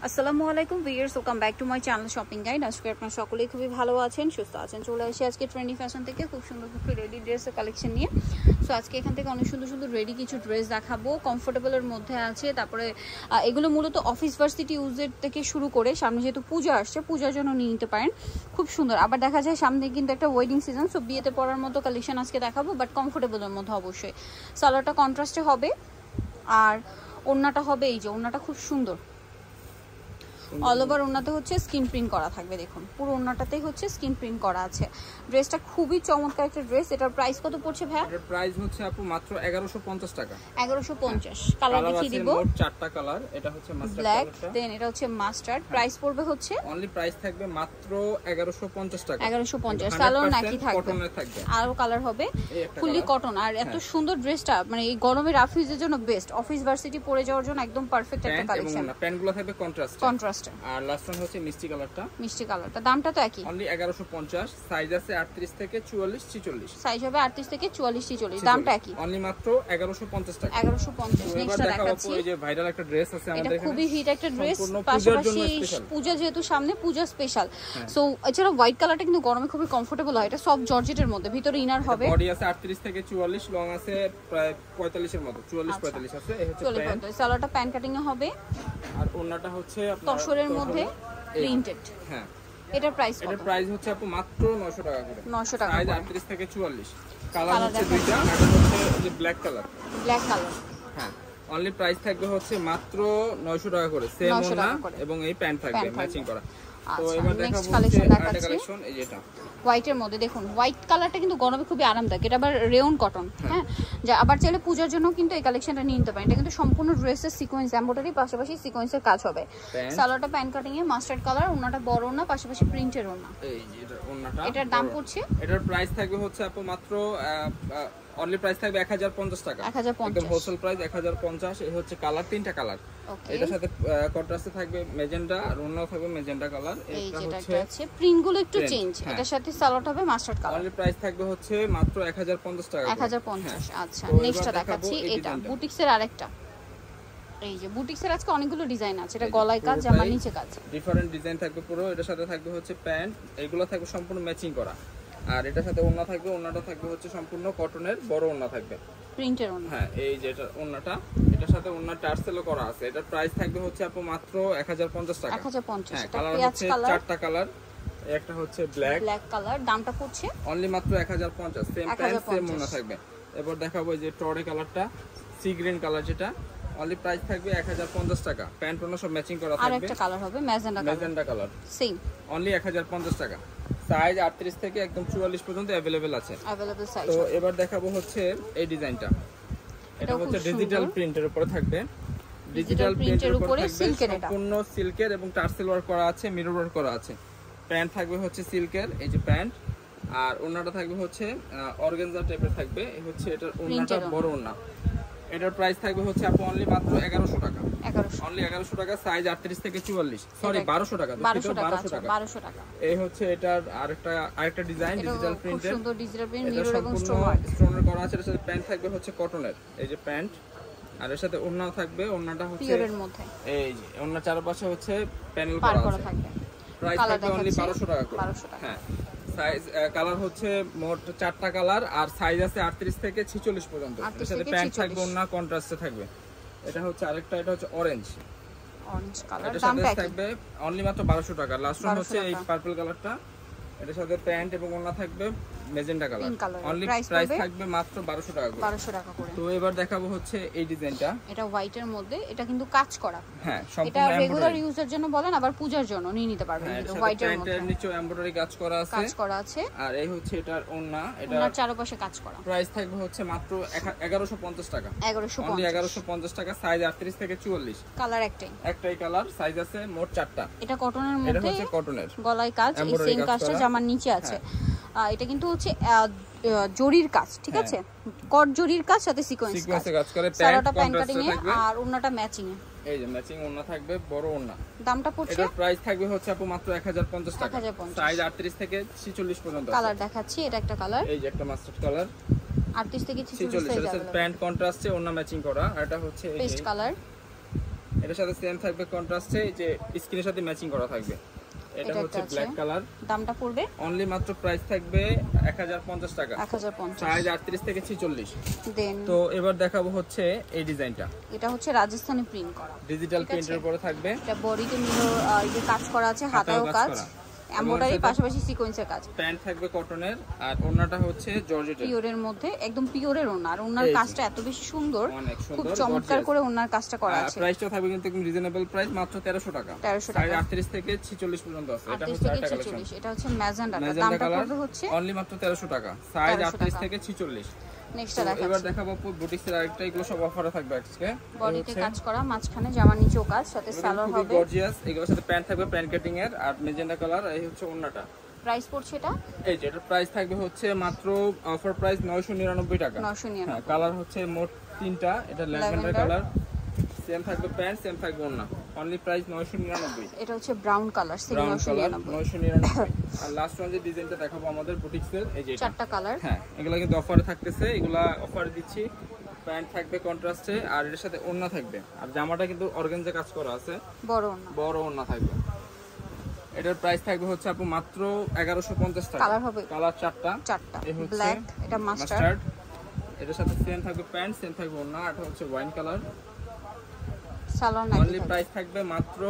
আসসালামু আলাইকুম viewers, welcome back to my channel shopping guide. আজকে আপনারা সকলেই খুবই ভালো আছেন, সুস্থ আছেন। চলে আসি আজকে ট্রেন্ডি ফ্যাশন থেকে খুব সুন্দর কিছু রেডি ড্রেসের কালেকশন নিয়ে। সো আজকে এখান থেকে অনেক সুন্দর সুন্দর রেডি কিছু ড্রেস দেখাবো, কমফোর্টেবলের মধ্যে আছে। তারপরে এগুলো মূলত অফিস ভার্সিটি ইউজের থেকে শুরু করে সামনে যেহেতু পূজা আসছে, পূজার জন্য নিয়ে নিতে পারেন, খুব সুন্দর। আবার দেখা যায় সামনে কিন্তু একটা ওয়েডিং সিজন, সো বিয়েতে পরার মতো কালেকশন আজকে দেখাবো, বাট কমফোর্টেবলের মধ্যে অবশ্যই। সালোয়ারটা কন্ট্রাস্টে হবে আর ওড়নাটা হবে এই যে, ওড়নাটা খুব সুন্দর। অল ওভার ওড়নাতে হচ্ছে স্ক্রিন প্রিন্ট করা থাকবে, দেখুন পুরো ওড়নাটাতেই হচ্ছে স্ক্রিন প্রিন্ট করা আছে। ড্রেসটা খুবই চমৎকার একটা ড্রেস। এটার প্রাইস কত পড়ছে ভাই? এটার প্রাইস হচ্ছে আপু মাত্র 1150 টাকা। 1150। কালার দেখিয়ে দিব, মোট 4টা কালার। এটা হচ্ছে মাস্টার্ড ব্ল্যাক, দেন এটা হচ্ছে মাস্টার্ড। প্রাইস পড়বে হচ্ছে অনলি প্রাইস থাকবে মাত্র 1150 টাকা। 1150। সালোয়ার নাকি থাকবে, কটনের থাকবে, আরো কালার হবে, ফুললি কটন। আর এত সুন্দর ড্রেসটা মানে এই গরমে রাফিউজের জন্য বেস্ট, অফিস ভার্সিটি পরে যাওয়ার জন্য একদম পারফেক্ট একটা কালেকশন। প্যান্টগুলো থাকবে কন্ট্রাস্ট। আর লাস্ট ওয়ান হচ্ছে মিষ্টি কালারটা। মিষ্টি কালারটা দামটা তো একই, অনলি 1150। সাইজ আছে 38 থেকে 44 46। সাইজ হবে 38 থেকে 44 46, দামটা একই, অনলি মাত্র 1150 টাকা। 1150। নেক্সটটা দেখাচ্ছি, এই যে ভাইরাল একটা ড্রেস আছে আমাদের এখানে, এটা খুবই হিট একটা ড্রেস। পাশাপাশি পূজা যেহেতু সামনে, পূজা স্পেশাল। সো এছাড়া হোয়াইট কালারটা কিন্তু গরমে খুবই কমফোর্টেবল হয়। এটা সফট জর্জেটের মধ্যে, ভিতরে ইনার হবে। বডি আছে 38 থেকে 44, লং আছে প্রায় 45 এর মতো, 44 45 আছে। এই হচ্ছে প্যান্ট। সালোয়ারটা প্যান কাটিং এ হবে আর ওন্নাটা হচ্ছে আপনার তসরের মধ্যে প্রিন্টেড। হ্যাঁ, এটার প্রাইস কত? এটার প্রাইস হচ্ছে আপু মাত্র 900 টাকা করে। 900 টাকা। সাইজ 38 থেকে 44। কালার হচ্ছে দুইটা, একটা হচ্ছে যে ব্ল্যাক কালার। Black colour. হ্যাঁ, অনলি প্রাইস থাকবে হচ্ছে মাত্র 900 টাকা করে। সেম ওন্না এবং এই প্যান্ট থাকবে ম্যাচিং করা। তো এবার দেখাবো আরেকটা কালেকশন, এই যে এটা হোয়াইটের মধ্যে। দেখুন হোয়াইট কালারটা কিন্তু গরমে খুবই আরামদায়ক। এটা আবার রেয়ন কটন। হ্যাঁ, যা আবার চাইলে পূজার জন্য কিন্তু এই কালেকশনটা নিয়ে নিতে পারেন। এটা কিন্তু সম্পূর্ণ ড্রেসের সিকোয়েন্স এমব্রয়ডারি, পাশাপাশি সিকোয়েন্সের কাজ হবে। সালোয়ারটা প্যান কাটিং এ মাস্টার্ড কালার, ওন্নাটা বড় ওন্না, পাশাপাশি প্রিন্টের ওন্না। এই যে এটা ওন্নাটা। এটার দাম পড়ছে, এটার প্রাইস থাকবে হচ্ছে আপু মাত্র অনলি প্রাইস থাকবে 1050 টাকা। 1050 একদম হোলসেল প্রাইস 1050। এই হচ্ছে কালার, তিনটা কালার। এটার সাথে কন্ট্রাস্টে থাকবে মেজেন্টা, আর অন্য থাকবে মেজেন্টা কালার। এটা হচ্ছে প্রিন্ট গুলো একটু চেঞ্জ। এটার সাথে সালোয়ারটা হবে মাস্টার্ড কালার। অনলি প্রাইস থাকবে হচ্ছে মাত্র 1050 টাকা। 1050। আচ্ছা, নেক্সটটা দেখাচ্ছি, এটা বুটিক্সের আরেকটা। এই যে বুটিক্সের আজকে অনেকগুলো ডিজাইন আছে। এটা গলায় কাজ, জামার নিচে কাজ, ডিফারেন্ট ডিজাইন থাকবে পুরো। এটার সাথে থাকবে হচ্ছে প্যান্ট, এগুলো থাকবে সম্পূর্ণ ম্যাচিং করা। আর এটার সাথে ওন্না থাকবে, ওন্নাটা থাকবে হচ্ছে সম্পূর্ণ কটনের, বড় ওন্না থাকবে, প্রিন্টের ওন্না। হ্যাঁ, এই যে এটা ওন্নাটা, এটার সাথে ওন্না টার্সেলও করা আছে। এটার প্রাইস থাকবে হচ্ছে আপু মাত্র 1050 টাকা। 1050। হ্যাঁ, কালার হচ্ছে চারটা কালার। একটা হচ্ছে ব্ল্যাক কালার, দামটা পড়ছে অনলি মাত্র 1050। সেম প্যান্ট, সেম ওন্না থাকবে। এবার দেখাবো এই যে টরে কালারটা, সি গ্রিন কালার, যেটা অনলি প্রাইস থাকবে 1050 টাকা। প্যান্ট ওন্না সব ম্যাচিং করা থাকবে। আরেকটা কালার হবে ম্যাজেন্টা কালার, সেম অনলি 1050 টাকা। সাইজ 38 থেকে একদম 44 পর্যন্ত अवेलेबल আছে। সাইজ। তো এবার দেখাবো হচ্ছে এই ডিজাইনটা। এটা হচ্ছে ডিজিটাল প্রিন্টের উপরে থাকবে। ডিজিটাল প্রিন্টের উপরে সিল্কের, এটা সম্পূর্ণ সিল্কের এবং টার্সেল ওয়ার্ক করা আছে, মিরর ওয়ার্ক করা আছে। প্যান্ট থাকবে হচ্ছে সিল্কের, এই যে প্যান্ট। আর ওন্নাটা থাকবে হচ্ছে অর্গানজা টাইপের থাকবে। এই হচ্ছে এটার ওন্নাটা, বড় ওন্না। এটার প্রাইস থাকবে হচ্ছে আপু অনলি মাত্র 1100 টাকা। অনলি 1100 টাকা। সাইজ 38 থেকে 44, সরি 1200 টাকা। 1200 টাকা। এই হচ্ছে এটার আরেকটা ডিজাইন, ডিজিটাল প্রিন্টের, সুন্দর ডিজিটাল প্রিন্ট, মিরর এবং স্টোনের করা আছে। এর সাথে প্যান্ট থাকবে হচ্ছে কটনের, এই যে প্যান্ট। আর এর সাথে ওড়নাও থাকবে, ওড়নাটা হচ্ছে পিওরের মধ্যে। এই যে ওড়নার চারপাশে হচ্ছে প্যানেল করা আছে। প্রাইস থাকবে অনলি 1200 টাকা করে। হ্যাঁ, সাইজ কালার হচ্ছে মোট 4টা কালার। আর সাইজ আছে 38 থেকে 46 পর্যন্ত। এর সাথে প্যান্ট থাকবে, ওড়না কন্ট্রাস্টে থাকবে। এটা হচ্ছে আরেকটা, এটা হচ্ছে অরেঞ্জ কালার, দামটা থাকবে অনলি মাত্র 1200 টাকা। লাস্ট ওয়ান হচ্ছে এই পার্পল কালারটা, এটার সাথে প্যান্ট এবং ওড়না থাকবে মেজেন্টা কালার। অনলি প্রাইস থাকবে মাত্র 1200 টাকা করে। 1200 টাকা করে। তো এবার দেখাবো হচ্ছে এই ডিজাইনটা। এটা হোয়াইটের মধ্যে, এটা কিন্তু কাজ করা। হ্যাঁ, এটা রেগুলার ইউজের জন্য বলেন, আবার পূজার জন্য নিয়ে নিতে পারবেন। কিন্তু হোয়াইটের মধ্যে প্যান্টের নিচে এমব্রয়ডারি কাজ করা আছে। আর এই হচ্ছে এটার ওড়না, এটার চারপাশে কাজ করা। প্রাইস থাকবে হচ্ছে মাত্র 1150 টাকা। 1150 টাকা। সাইজ 38 থেকে 44। কালার একটাই কালার, সাইজ আছে মোট 4টা। এটা কটনের মধ্যে, এটা হচ্ছে কটনের, গলায় কাজ, এই সেম কাজটা জামার নিচে আছে। এটা কিন্তু হচ্ছে জরির কাজ, ঠিক আছে, কট জরির কাজ, সাথে সিকোয়েন্সে কাজ করে। সালোয়ারটা প্যান কাটিং এ, আর ওন্নাটা ম্যাচিং এ। এই যে ম্যাচিং ওন্না থাকবে, বড় ওন্না। দামটা পড়ছে, এটার প্রাইস থাকবে হচ্ছে আপু মাত্র 1050 টাকা। সাইজ 38 থেকে 46 পর্যন্ত। কালার দেখাচ্ছি, এটা একটা কালার, এই যে একটা মাস্টার্ড কালার, 38 থেকে 46 সাইজ। প্যান্ট কন্ট্রাস্টে, ওন্না ম্যাচিং করা। আর এটা হচ্ছে পেস্ট কালার, এটার সাথে সেম থাকবে কন্ট্রাস্টে, যে স্কিনের সাথে ম্যাচিং করা থাকবে। এটা হচ্ছে ব্ল্যাক কালার। দামটা পড়বে অনলি মাত্র প্রাইস থাকবে 1050 টাকা। 1050, সাইজ 38 থেকে 46। দেন তো এবার দেখাবো হচ্ছে এই ডিজাইনটা। এটা হচ্ছে রাজস্থানি প্রিন্ট করা, ডিজিটাল প্রিন্টের উপরে থাকবে। এটা বডিতে মিরর এই যে কাজ করা আছে, হাতায়ও কাজ, এমব্রয়ডারি পাশাপাশি সিকোয়েন্সের কাজ। প্যান্ট থাকবে কটনের, আর ওন্নাটা হচ্ছে জর্জেটের, পিওরের মধ্যে, একদম পিওরের ওন্না। আর ওন্নার কাজটা এত বেশি সুন্দর, খুব চমৎকার করে ওন্নার কাজটা করা আছে। প্রাইসটা থাকবে কিন্তু একদম রিজনেবল প্রাইস, মাত্র 1300 টাকা। 1300 টাকা, 38 থেকে 46 পর্যন্ত আছে। এটা হচ্ছে 38 থেকে 46। এটা হচ্ছে ম্যাজেন্ডা, দামটা পড়বে হচ্ছে অনলি মাত্র 1300 টাকা, সাইজ 38 থেকে 46। নেক্সটটা দেখাচ্ছি। এবার দেখাবো বুটিক্সের আরেকটা, এগুলো সব অফারে থাকবে আজকে। বডিতে কাজ করা, মাঝখানে জামার নিচেও কাজ, সাথে সালোয়ার হবে গর্জিয়াস। এগুলোর সাথে প্যান্ট থাকবে প্যান্ট কাটিং এর, আর ম্যাজেন্ডা কালার। এই হচ্ছে ওন্নাটা। প্রাইস পড়ছে এটা, এই যে এটার প্রাইস থাকবে হচ্ছে মাত্র অফার প্রাইস 999 টাকা। 999। কালার হচ্ছে মোট 3টা। এটা ল্যাভেন্ডার কালার, সেম থাকবে প্যান্ট, সেম থাকবে ওন্না। Only price 999। এটা হচ্ছে ব্রাউন কালার, সেম 999। আর লাস্ট ওয়ান যে ডিজাইনটা দেখাবো আমাদের বুটিক্সের, এই যে চারটা কালার। হ্যাঁ, এগুলা কিন্তু অফারে থাকতেছে, এগুলা অফারে দিচ্ছি। প্যান্ট থাকবে কন্ট্রাস্টে, আর এর সাথে ওন্না থাকবে। আর জামাটা কিন্তু অর্গানজা কাজ করা আছে, বড় ওন্না থাকবে। এটার প্রাইস থাকবে হচ্ছে আপু মাত্র 1150 টাকা। কালার হবে, কালার চারটা। এই হচ্ছে ব্ল্যাক, এটা মাস্টার্ড। এটার সাথে সেম থাকবে প্যান্ট, সেম থাকবে ওন্না। এটা হচ্ছে wine colour. Salwar only price থাকবে মাত্র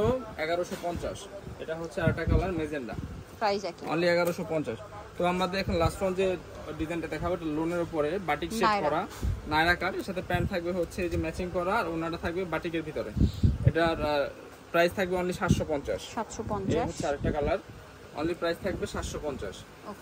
1150। এটা হচ্ছে আরেকটা কালার ম্যাজেন্ডা, প্রাইস একই, অনলি 1150। তো আমাদের এখন লাস্ট ওয়ান যে ডিজাইনটা দেখাবো, এটা লোনের উপরে বাটিক শেড করা, নায়রা কাট। এর সাথে প্যান্ট থাকবে হচ্ছে যে ম্যাচিং করা, আর ওন্নাটা থাকবে বাটিকের ভিতরে। এটার প্রাইস থাকবে অনলি 750। এই হচ্ছে আরেকটা কালার, অনলি প্রাইস থাকবে 750।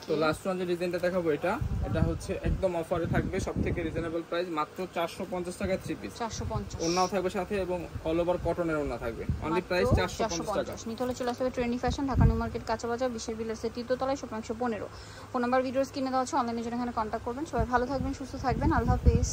তো লাস্ট ওয়ান যে ডিজাইনটা দেখাবো, এটা হচ্ছে একদম অফারে থাকবে, সবথেকে রিজনেবল প্রাইস, মাত্র 450 টাকা 3 পিস। 450 ওন্নাও থাকবে সাথে, এবং অল ওভার কটনের ওন্না থাকবে। অনলি প্রাইস 450 টাকা। নিতে হলে চলে আসবে trendy fashion, Dhaka new market, কাঁচা বাজার, বিশের বিলাসের তৃতীয়তলায়, শপ 115। ফোন নাম্বার ভিডিওস কিনে দেওয়া আছে, অনলাইনে জন্য এখানে কন্ট্যাক্ট করবেন। সবাই ভালো থাকবেন, সুস্থ থাকবেন, আল্লাহ হাফেজ।